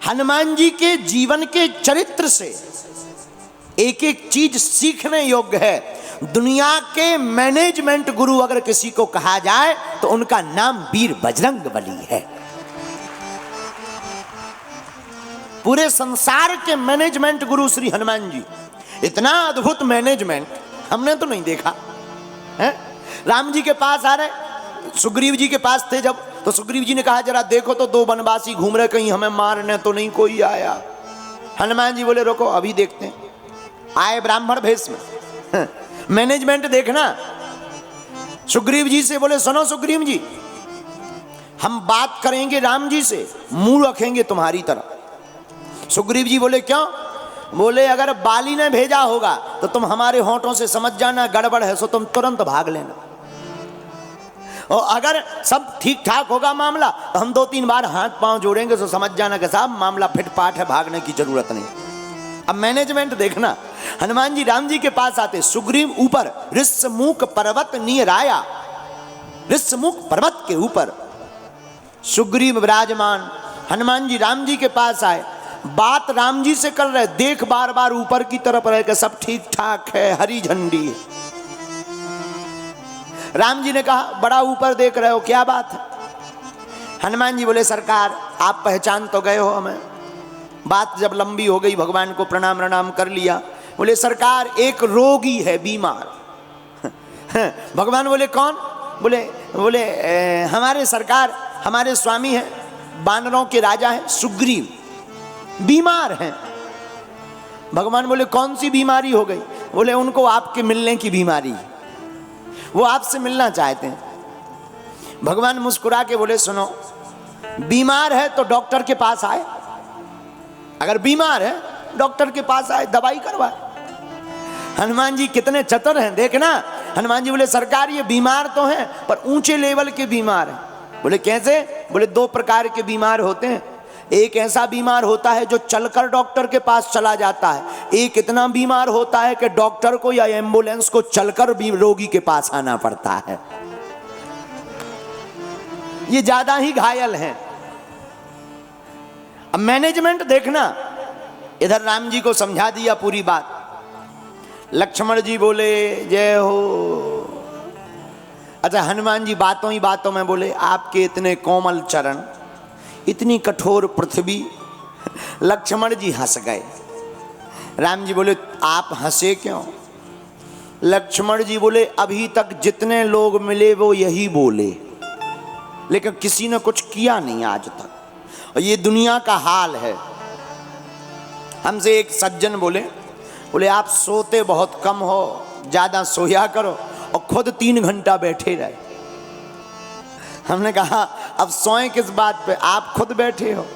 हनुमान जी के जीवन के चरित्र से एक एक चीज सीखने योग्य है। दुनिया के मैनेजमेंट गुरु अगर किसी को कहा जाए तो उनका नाम वीर बजरंगबली है। पूरे संसार के मैनेजमेंट गुरु श्री हनुमान जी। इतना अद्भुत मैनेजमेंट हमने तो नहीं देखा है। राम जी के पास आ रहे, सुग्रीव जी के पास थे जब, तो सुग्रीव जी ने कहा जरा देखो तो दो वनवासी घूम रहे, कहीं हमें मारने तो नहीं कोई आया। हनुमान जी बोले रुको अभी देखते हैं। आए ब्राह्मण भेष में, मैनेजमेंट देखना। सुग्रीव जी से बोले सुनो सुग्रीव जी, हम बात करेंगे राम जी से, मुंह रखेंगे तुम्हारी तरफ। सुग्रीव जी बोले क्यों? बोले अगर बाली ने भेजा होगा तो तुम हमारे होंठों से समझ जाना गड़बड़ है, सो तुम तुरंत भाग लेना, और अगर सब ठीक ठाक होगा मामला तो हम 2-3 बार हाथ पांव जोड़ेंगे, तो समझ जाना कि साहब मामला फिटपाट है, भागने की जरूरत नहीं। अब मैनेजमेंट देखना। हनुमान जी राम जी के पास आते, सुग्रीव ऊपर ऋष्यमुख पर्वत नीराया, ऋष्यमुख पर्वत के ऊपर सुग्रीव विराजमान। हनुमान जी राम जी के पास आए, बात राम जी से कर रहे, देख बार बार ऊपर की तरफ रहे कि सब ठीक ठाक है, हरी झंडी है। राम जी ने कहा बड़ा ऊपर देख रहे हो, क्या बात है? हनुमान जी बोले सरकार आप पहचान तो गए हो हमें। बात जब लंबी हो गई, भगवान को प्रणाम प्रणाम कर लिया। बोले सरकार एक रोगी है, बीमार। भगवान बोले कौन? बोले हमारे सरकार, हमारे स्वामी हैं, वानरों के राजा हैं, सुग्रीव, बीमार हैं। भगवान बोले कौन सी बीमारी हो गई? बोले उनको आपके मिलने की बीमारी, वो आपसे मिलना चाहते हैं। भगवान मुस्कुरा के बोले सुनो, बीमार है तो डॉक्टर के पास आए, अगर बीमार है डॉक्टर के पास आए, दवाई करवाए। हनुमान जी कितने चतुर हैं देखना। हनुमान जी बोले सरकार ये बीमार तो हैं पर ऊंचे लेवल के बीमार हैं। बोले कैसे? बोले 2 प्रकार के बीमार होते हैं। एक ऐसा बीमार होता है जो चलकर डॉक्टर के पास चला जाता है, एक इतना बीमार होता है कि डॉक्टर को या एम्बुलेंस को चलकर भी रोगी के पास आना पड़ता है। ये ज्यादा ही घायल हैं। अब मैनेजमेंट देखना। इधर राम जी को समझा दिया पूरी बात। लक्ष्मण जी बोले जय हो। अच्छा हनुमान जी बातों ही बातों में बोले आपके इतने कोमल चरण, इतनी कठोर पृथ्वी। लक्ष्मण जी हंस गए। राम जी बोले आप हंसे क्यों? लक्ष्मण जी बोले अभी तक जितने लोग मिले वो यही बोले, लेकिन किसी ने कुछ किया नहीं आज तक, और ये दुनिया का हाल है। हमसे एक सज्जन बोले आप सोते बहुत कम हो, ज्यादा सोया करो, और खुद 3 घंटा बैठे रहे। हमने कहा अब सोए किस बात पे, आप खुद बैठे हो।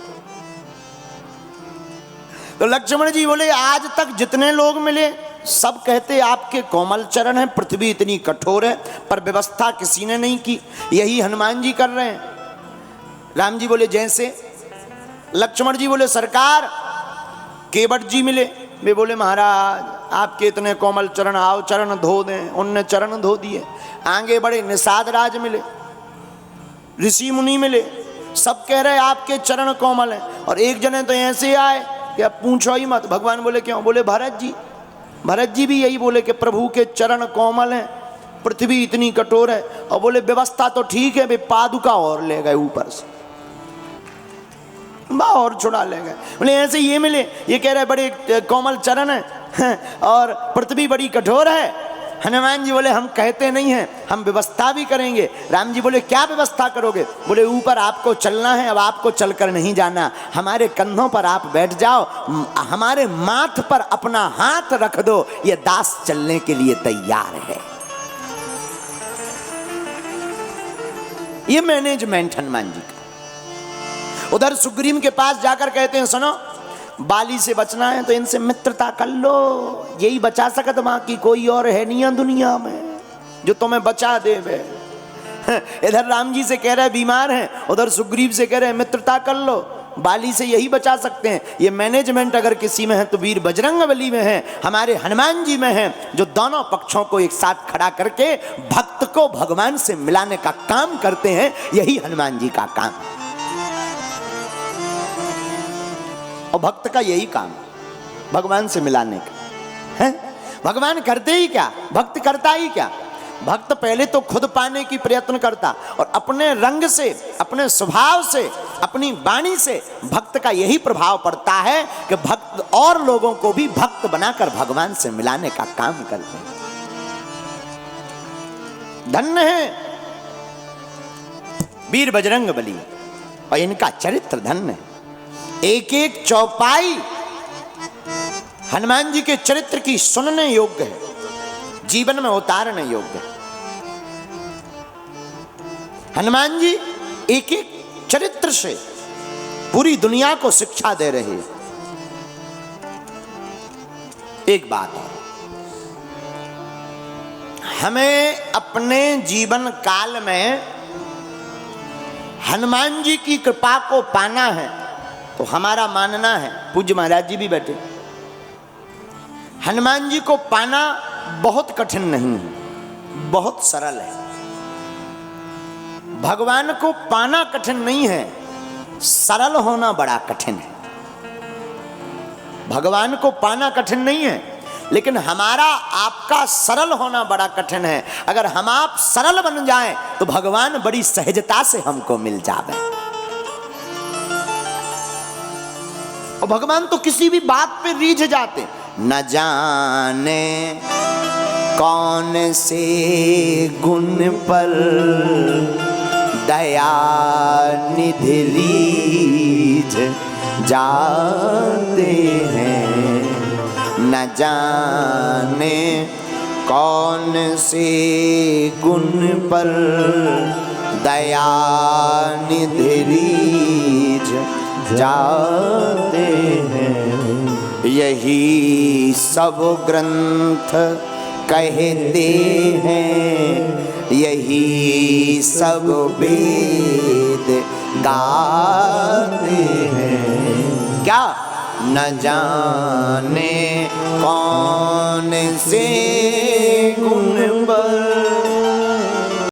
तो लक्ष्मण जी बोले आज तक जितने लोग मिले सब कहते आपके कोमल चरण हैं, पृथ्वी इतनी कठोर है, पर व्यवस्था किसी ने नहीं की, यही हनुमान जी कर रहे हैं। राम जी बोले जैसे? लक्ष्मण जी बोले सरकार केवट जी मिले, वे बोले महाराज आपके इतने कोमल चरण, आओ चरण धो दें। उनने चरण धो दिए। आगे बढ़े, निषाद राज मिले, ऋषि मुनि मिले, सब कह रहे आपके चरण कोमल हैं। और एक जने तो ऐसे आए कि अब पूछो ही मत। भगवान बोले क्यों? बोले भरत जी भी यही बोले कि प्रभु के चरण कोमल हैं, पृथ्वी इतनी कठोर है। और बोले व्यवस्था तो ठीक है, वे पादुका और ले गए ऊपर से, और छुड़ा ले गए। बोले ऐसे ये मिले, ये कह रहे बड़े कोमल चरण है और पृथ्वी बड़ी कठोर है। हनुमान जी बोले हम कहते नहीं हैं, हम व्यवस्था भी करेंगे। राम जी बोले क्या व्यवस्था करोगे? बोले ऊपर आपको चलना है, अब आपको चलकर नहीं जाना, हमारे कंधों पर आप बैठ जाओ, हमारे माथ पर अपना हाथ रख दो, ये दास चलने के लिए तैयार है। ये मैनेजमेंट हनुमान जी का। उधर सुग्रीव के पास जाकर कहते हैं सुनो, बाली से बचना है तो इनसे मित्रता कर लो, यही बचा सकत, बाकी कोई और है नहीं दुनिया में जो तुम्हें बचा दे। इधर राम जी से कह रहे बीमार हैं, उधर सुग्रीव से कह रहे मित्रता कर लो, बाली से यही बचा सकते हैं। ये मैनेजमेंट अगर किसी में है तो वीर बजरंगबली में है, हमारे हनुमान जी में है, जो दोनों पक्षों को एक साथ खड़ा करके भक्त को भगवान से मिलाने का काम करते हैं। यही हनुमान जी का काम। भक्त का यही काम है, भगवान से मिलाने का है। भगवान करते ही क्या, भक्त करता ही क्या। भक्त पहले तो खुद पाने की प्रयत्न करता और अपने रंग से, अपने स्वभाव से, अपनी वाणी से भक्त का यही प्रभाव पड़ता है कि भक्त और लोगों को भी भक्त बनाकर भगवान से मिलाने का काम करते हैं। धन्य है वीर बजरंग बली और इनका चरित्र धन्य है। एक एक चौपाई हनुमान जी के चरित्र की सुनने योग्य है, जीवन में उतारने योग्य है। हनुमान जी एक एक चरित्र से पूरी दुनिया को शिक्षा दे रहे हैं। एक बात और, हमें अपने जीवन काल में हनुमान जी की कृपा को पाना है तो हमारा मानना है, पूज्य महाराज जी भी बैठे, हनुमान जी को पाना बहुत कठिन नहीं है, बहुत सरल है। भगवान को पाना कठिन नहीं है, सरल होना बड़ा कठिन है। भगवान को पाना कठिन नहीं है, लेकिन हमारा आपका सरल होना बड़ा कठिन है। अगर हम आप सरल बन जाएं तो भगवान बड़ी सहजता से हमको मिल जावे। और भगवान तो किसी भी बात पे रीझ जाते, न जाने कौन से गुण पर दया निधि रीझ जाते हैं। न जाने कौन से गुण पर दया निधि रीझ जाते हैं। यही सब ग्रंथ कहते हैं, यही सब वेद गाते हैं। क्या? न जाने कौन से